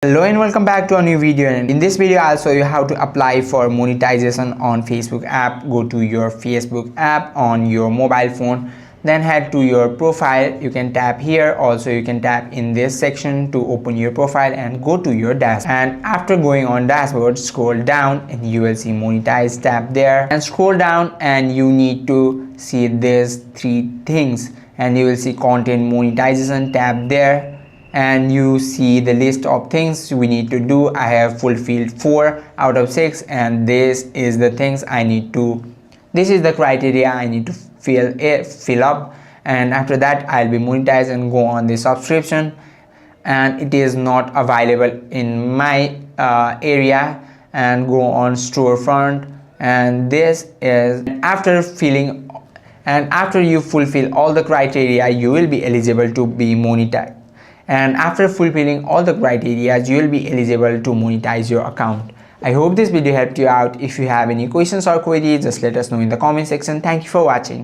Hello and welcome back to a new video, and in this video I'll show you how to apply for monetization on Facebook app. Go to your Facebook app on your mobile phone, then head to your profile. You can tap here. Also you can tap in this section to open your profile and go to your dashboard. And after going on dashboard, scroll down and you will see monetize. Tap there and scroll down and you need to see these three things and you will see content monetization. Tap there and you see the list of things we need to do. I have fulfilled 4 out of 6 and this is the things I need to, this is the criteria I need to fill up, and after that I'll be monetized and go on the subscription. And it is not available in my area, and go on storefront. And this is after filling, and after you fulfill all the criteria you will be eligible to be monetized. And after fulfilling all the criteria you will be eligible to monetize your account. I hope this video helped you out. If you have any questions or queries, just let us know in the comment section. Thank you for watching.